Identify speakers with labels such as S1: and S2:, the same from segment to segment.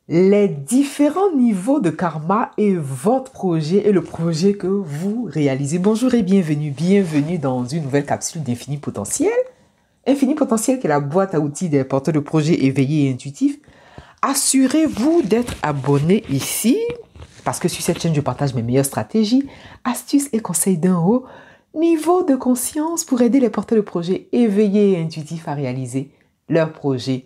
S1: Les différents niveaux de karma et votre projet et le projet que vous réalisez. Bonjour et bienvenue dans une nouvelle capsule d'Infini Potentiel. Infini Potentiel qui est la boîte à outils des porteurs de projets éveillés et intuitifs. Assurez-vous d'être abonné ici parce que sur cette chaîne, je partage mes meilleures stratégies, astuces et conseils d'un haut niveau de conscience pour aider les porteurs de projets éveillés et intuitifs à réaliser leurs projets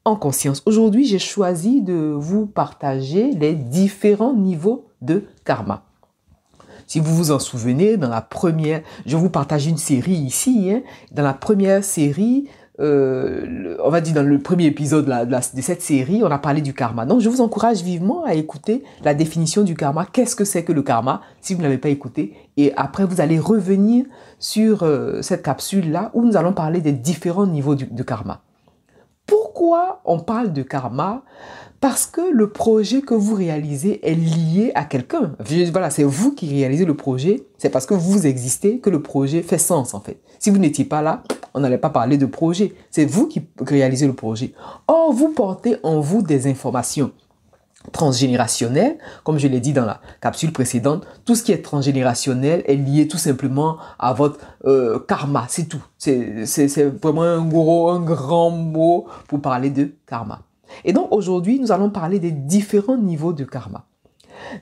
S1: en conscience. Aujourd'hui, j'ai choisi de vous partager les différents niveaux de karma. Si vous vous en souvenez, dans la première, je vous partage une série ici. Dans la première série, on va dire dans le premier épisode de cette série, on a parlé du karma. Donc, je vous encourage vivement à écouter la définition du karma. Qu'est-ce que c'est que le karma, si vous ne l'avez pas écouté? Et après, vous allez revenir sur cette capsule-là où nous allons parler des différents niveaux de karma. Pourquoi on parle de karma? Parce que le projet que vous réalisez est lié à quelqu'un. Voilà, c'est vous qui réalisez le projet. C'est parce que vous existez que le projet fait sens, en fait. Si vous n'étiez pas là, on n'allait pas parler de projet. C'est vous qui réalisez le projet. Or, vous portez en vous des informations transgénérationnel, comme je l'ai dit dans la capsule précédente, tout ce qui est transgénérationnel est lié tout simplement à votre karma, c'est tout. C'est vraiment un grand mot pour parler de karma. Et donc aujourd'hui, nous allons parler des différents niveaux de karma.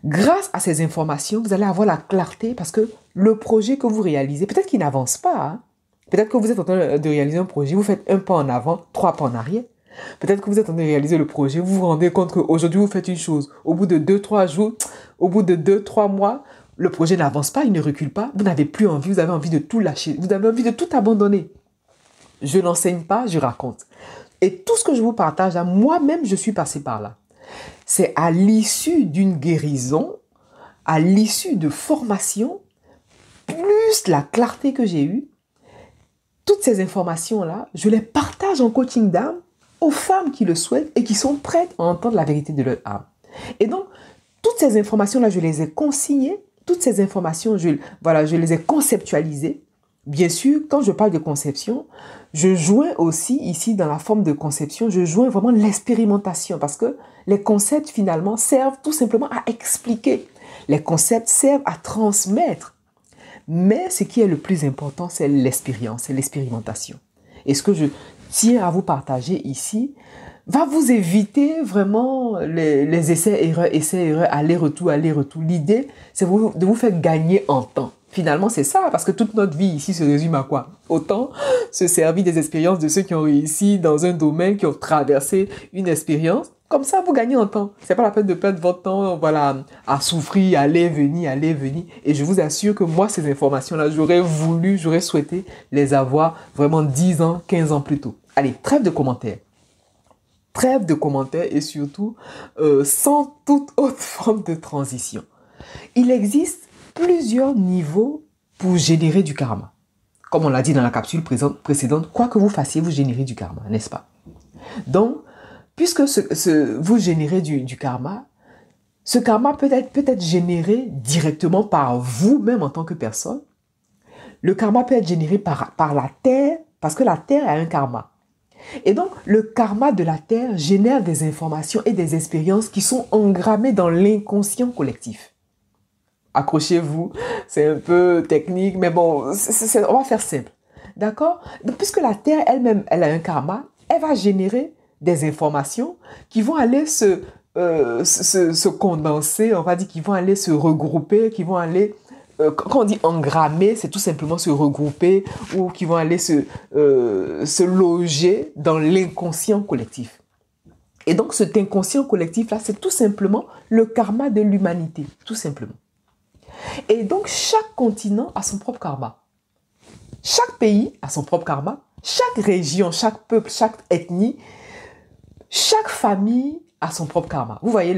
S1: Grâce à ces informations, vous allez avoir la clarté parce que le projet que vous réalisez, peut-être qu'il n'avance pas, hein. Peut-être que vous êtes en train de réaliser un projet, vous faites un pas en avant, 3 pas en arrière. Peut-être que vous êtes en train de réaliser le projet, vous vous rendez compte qu'aujourd'hui vous faites une chose. Au bout de 2-3 jours, au bout de 2-3 mois, le projet n'avance pas, il ne recule pas. Vous n'avez plus envie, vous avez envie de tout lâcher. Vous avez envie de tout abandonner. Je n'enseigne pas, je raconte. Et tout ce que je vous partage, moi-même, je suis passé par là. C'est à l'issue d'une guérison, à l'issue de formation, plus la clarté que j'ai eue, toutes ces informations-là, je les partage en coaching d'âme aux femmes qui le souhaitent et qui sont prêtes à entendre la vérité de leur âme. Et donc, toutes ces informations-là, je les ai consignées, toutes ces informations, je les ai conceptualisées. Bien sûr, quand je parle de conception, je joins aussi ici dans la forme de conception, je joins vraiment l'expérimentation parce que les concepts finalement servent tout simplement à expliquer. Les concepts servent à transmettre. Mais ce qui est le plus important, c'est l'expérience, c'est l'expérimentation. Et ce que je tiens à vous partager ici va vous éviter vraiment les essais-erreurs, aller-retour. L'idée, c'est de vous faire gagner en temps. Finalement, c'est ça, parce que toute notre vie ici se résume à quoi? Autant se servir des expériences de ceux qui ont réussi dans un domaine, qui ont traversé une expérience. Comme ça, vous gagnez en temps. C'est pas la peine de perdre votre temps, voilà, à souffrir, aller, venir. Et je vous assure que moi, ces informations-là, j'aurais souhaité les avoir vraiment 10 ans, 15 ans plus tôt. Allez, trêve de commentaires. Trêve de commentaires et surtout, sans toute autre forme de transition. Il existe plusieurs niveaux pour générer du karma. Comme on l'a dit dans la capsule précédente, quoi que vous fassiez, vous générez du karma, n'est-ce pas? Donc, puisque vous générez du karma, ce karma peut être généré directement par vous-même en tant que personne. Le karma peut être généré par la Terre, parce que la Terre a un karma. Et donc, le karma de la Terre génère des informations et des expériences qui sont engrammées dans l'inconscient collectif. Accrochez-vous, c'est un peu technique, mais bon, on va faire simple. D'accord? Donc, puisque la Terre elle-même, elle a un karma, elle va générer des informations qui vont aller se condenser, on va dire, qui vont aller se regrouper, qui vont aller, quand on dit engrammer, c'est tout simplement se regrouper ou qui vont aller se loger dans l'inconscient collectif. Et donc cet inconscient collectif-là, c'est tout simplement le karma de l'humanité, tout simplement. Et donc chaque continent a son propre karma. Chaque pays a son propre karma. Chaque région, chaque peuple, chaque ethnie, chaque famille a son propre karma. Vous voyez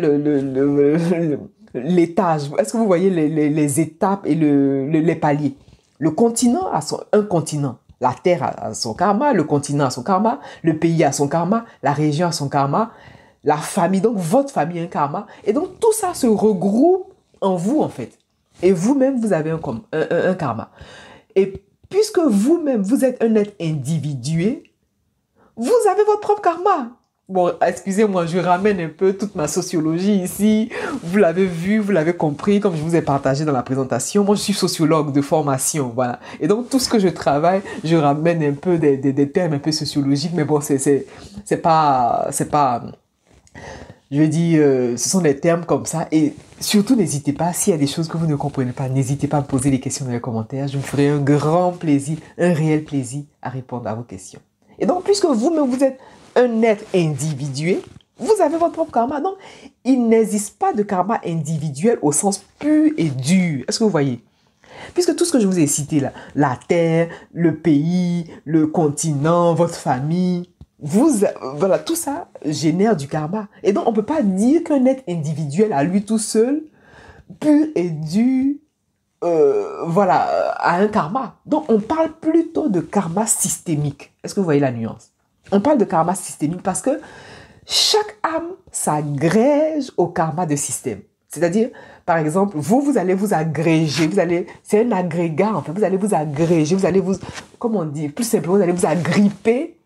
S1: l'étage. Est-ce que vous voyez les étapes et les paliers? Le continent a un continent. La Terre a son karma, le continent a son karma, le pays a son karma, la région a son karma, la famille, donc votre famille a un karma. Et donc tout ça se regroupe en vous en fait. Et vous-même, vous avez un karma. Et puisque vous-même, vous êtes un être individué, vous avez votre propre karma. Bon, excusez-moi, je ramène un peu toute ma sociologie ici. Vous l'avez vu, vous l'avez compris, comme je vous ai partagé dans la présentation. Moi, je suis sociologue de formation, voilà. Et donc, tout ce que je travaille, je ramène un peu des termes un peu sociologiques, mais bon, c'est pas, je veux dire, ce sont des termes comme ça. Et surtout, n'hésitez pas, s'il y a des choses que vous ne comprenez pas, n'hésitez pas à me poser des questions dans les commentaires. Je me ferai un grand plaisir, un réel plaisir à répondre à vos questions. Et donc, puisque vous-même, vous êtes un être individué, vous avez votre propre karma. Donc, il n'existe pas de karma individuel au sens pur et dur. Est-ce que vous voyez? Puisque tout ce que je vous ai cité là, la terre, le pays, le continent, votre famille, voilà, tout ça génère du karma. Et donc, on ne peut pas dire qu'un être individuel à lui tout seul, pur et dur, voilà, a un karma. Donc, on parle plutôt de karma systémique. Est-ce que vous voyez la nuance? On parle de karma systémique parce que chaque âme s'agrège au karma de système. C'est-à-dire, par exemple, vous allez vous agréger, c'est un agrégat en fait, vous allez vous agréger, comment on dit, plus simplement, vous allez vous agripper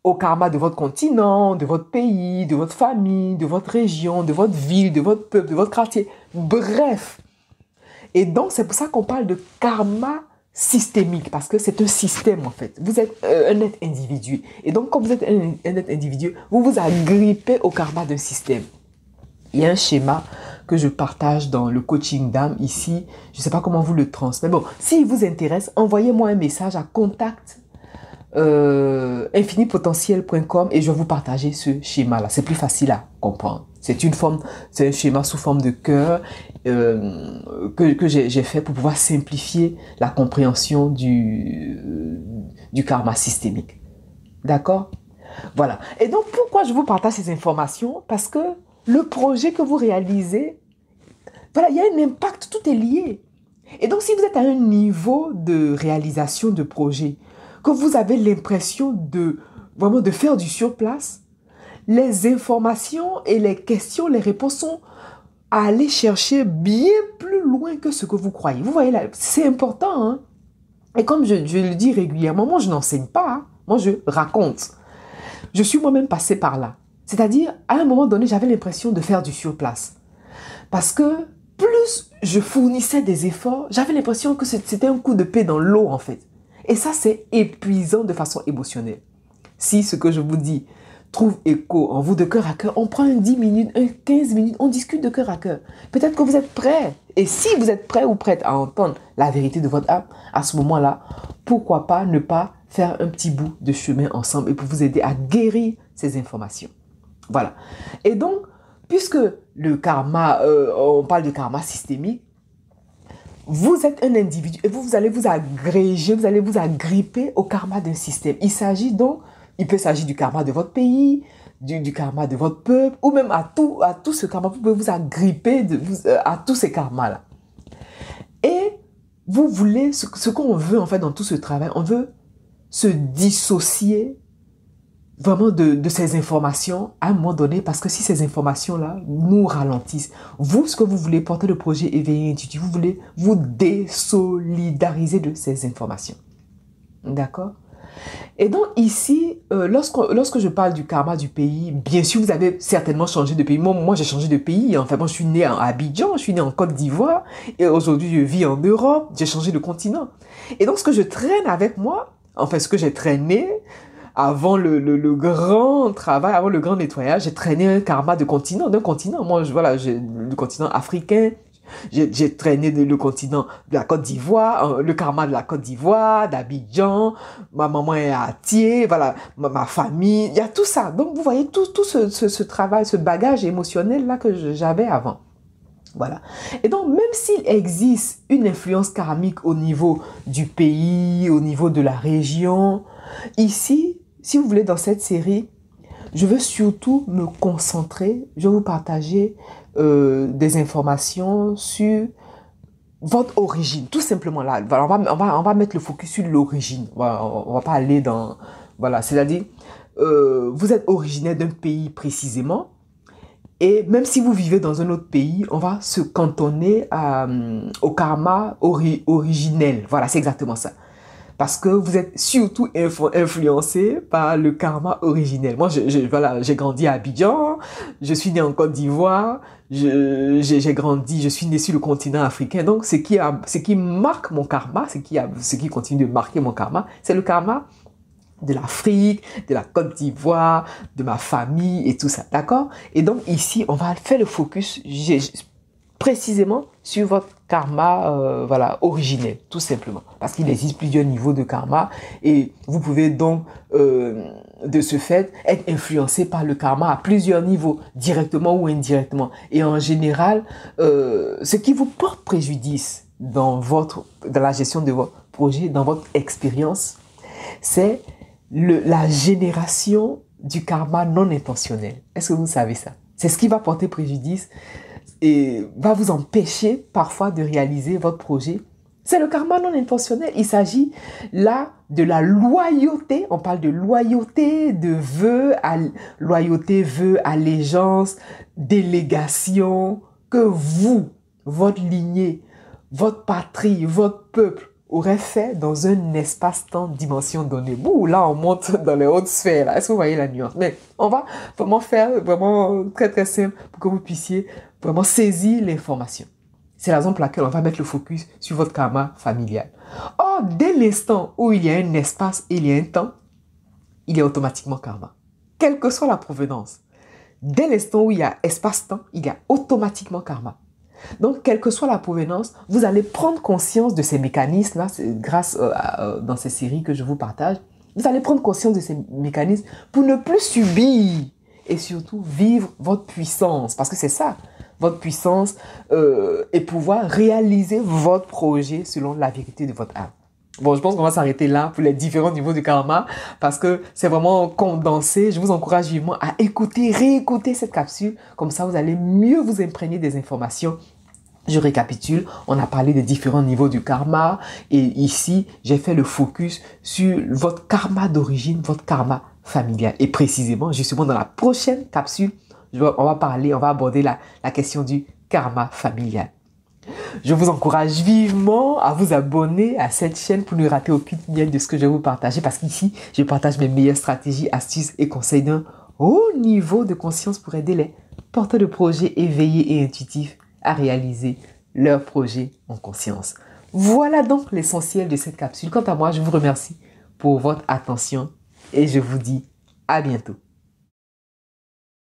S1: au karma de votre continent, de votre pays, de votre famille, de votre région, de votre ville, de votre peuple, de votre quartier. Bref. Et donc, c'est pour ça qu'on parle de karma systémique, parce que c'est un système en fait. Vous êtes un être individu. Et donc, comme vous êtes un être individu, vous vous agrippez au karma d'un système. Il y a un schéma que je partage dans le coaching d'âme ici. Je ne sais pas comment vous le transmettez. Bon, s'il vous intéresse, envoyez-moi un message à contact infinipotentiel.com et je vais vous partager ce schéma-là. C'est plus facile à comprendre. C'est un schéma sous forme de cœur que j'ai fait pour pouvoir simplifier la compréhension du karma systémique. D'accord? Voilà. Et donc, pourquoi je vous partage ces informations? Parce que le projet que vous réalisez, voilà, il y a un impact, tout est lié. Et donc, si vous êtes à un niveau de réalisation de projet, que vous avez l'impression vraiment de faire du surplace, les informations et les questions, les réponses sont à aller chercher bien plus loin que ce que vous croyez. Vous voyez là, c'est important. Hein? Et comme je le dis régulièrement, moi je n'enseigne pas, hein? Moi je raconte. Je suis moi-même passée par là. C'est-à-dire, à un moment donné, j'avais l'impression de faire du surplace. Parce que plus je fournissais des efforts, j'avais l'impression que c'était un coup de paix dans l'eau en fait. Et ça, c'est épuisant de façon émotionnelle. Si ce que je vous dis trouve écho en vous de cœur à cœur, on prend 10 minutes, 15 minutes, on discute de cœur à cœur. Peut-être que vous êtes prêts. Et si vous êtes prêts ou prêtes à entendre la vérité de votre âme, à ce moment-là, pourquoi pas ne pas faire un petit bout de chemin ensemble et pour vous aider à guérir ces informations. Voilà. Et donc, puisque le karma, on parle de karma systémique, vous êtes un individu et vous allez vous agréger, vous allez vous agripper au karma d'un système. Il peut s'agir du karma de votre pays, du karma de votre peuple, ou même à tout ce karma. Vous pouvez vous agripper à tous ces karmas-là. Et vous voulez, ce qu'on veut en fait dans tout ce travail, on veut se dissocier vraiment de ces informations à un moment donné, parce que si ces informations-là nous ralentissent, vous, ce que vous voulez, porter le projet éveillé intuitif, vous voulez vous désolidariser de ces informations. D'accord? Et donc ici, lorsque je parle du karma du pays, bien sûr, vous avez certainement changé de pays. Moi j'ai changé de pays. Enfin, moi, je suis né à Abidjan, je suis né en Côte d'Ivoire, et aujourd'hui, je vis en Europe, j'ai changé de continent. Et donc, ce que je traîne avec moi, enfin, ce que j'ai traîné, avant le grand travail, avant le grand nettoyage, j'ai traîné un karma d'un continent. Moi, voilà, j'ai le continent africain, j'ai traîné le continent de la Côte d'Ivoire, le karma de la Côte d'Ivoire, d'Abidjan, ma maman est à Thiers, voilà, ma famille, il y a tout ça. Donc, vous voyez tout ce travail, ce bagage émotionnel-là que j'avais avant. Voilà. Et donc, même s'il existe une influence karmique au niveau du pays, au niveau de la région, ici, si vous voulez, dans cette série, je veux surtout me concentrer, je vais vous partager des informations sur votre origine, tout simplement là. Voilà, on va mettre le focus sur l'origine. Voilà, on va pas aller dans... Voilà, c'est-à-dire, vous êtes originaire d'un pays précisément, et même si vous vivez dans un autre pays, on va se cantonner au karma originel. Voilà, c'est exactement ça. Parce que vous êtes surtout influencé par le karma originel. Moi, voilà, j'ai grandi à Abidjan, je suis né en Côte d'Ivoire, j'ai grandi, je suis né sur le continent africain. Donc, ce qui marque mon karma, ce qui continue de marquer mon karma, c'est le karma de l'Afrique, de la Côte d'Ivoire, de ma famille et tout ça, d'accord? Et donc, ici, on va faire le focus précisément sur votre karma voilà, originel, tout simplement. Parce qu'il existe plusieurs niveaux de karma et vous pouvez donc, de ce fait, être influencé par le karma à plusieurs niveaux, directement ou indirectement. Et en général, ce qui vous porte préjudice dans la gestion de votre projet, dans votre expérience, c'est la génération du karma non intentionnel. Est-ce que vous savez ça? C'est ce qui va porter préjudice et va vous empêcher parfois de réaliser votre projet. C'est le karma non intentionnel. Il s'agit là de la loyauté. On parle de loyauté, de vœux, loyauté, vœux, allégeance, délégation que vous, votre lignée, votre patrie, votre peuple aurait fait dans un espace-temps dimension donnée. Ouh, là, on monte dans les hautes sphères. Est-ce que vous voyez la nuance? Mais on va vraiment faire vraiment très très simple pour que vous puissiez vraiment saisir l'information. C'est la raison pour laquelle on va mettre le focus sur votre karma familial. Or, dès l'instant où il y a un espace et il y a un temps, il y a automatiquement karma. Quelle que soit la provenance. Dès l'instant où il y a espace-temps, il y a automatiquement karma. Donc, quelle que soit la provenance, vous allez prendre conscience de ces mécanismes-là, grâce dans ces séries que je vous partage. Vous allez prendre conscience de ces mécanismes pour ne plus subir et surtout vivre votre puissance. Parce que c'est ça, votre puissance et pouvoir réaliser votre projet selon la vérité de votre âme. Bon, je pense qu'on va s'arrêter là pour les différents niveaux du karma parce que c'est vraiment condensé. Je vous encourage vivement à écouter, réécouter cette capsule. Comme ça, vous allez mieux vous imprégner des informations. Je récapitule, on a parlé des différents niveaux du karma et ici, j'ai fait le focus sur votre karma d'origine, votre karma familial. Et précisément, justement, dans la prochaine capsule, on va aborder la question du karma familial. Je vous encourage vivement à vous abonner à cette chaîne pour ne rater aucune miette de ce que je vais vous partager parce qu'ici, je partage mes meilleures stratégies, astuces et conseils d'un haut niveau de conscience pour aider les porteurs de projets éveillés et intuitifs à réaliser leurs projets en conscience. Voilà donc l'essentiel de cette capsule. Quant à moi, je vous remercie pour votre attention et je vous dis à bientôt.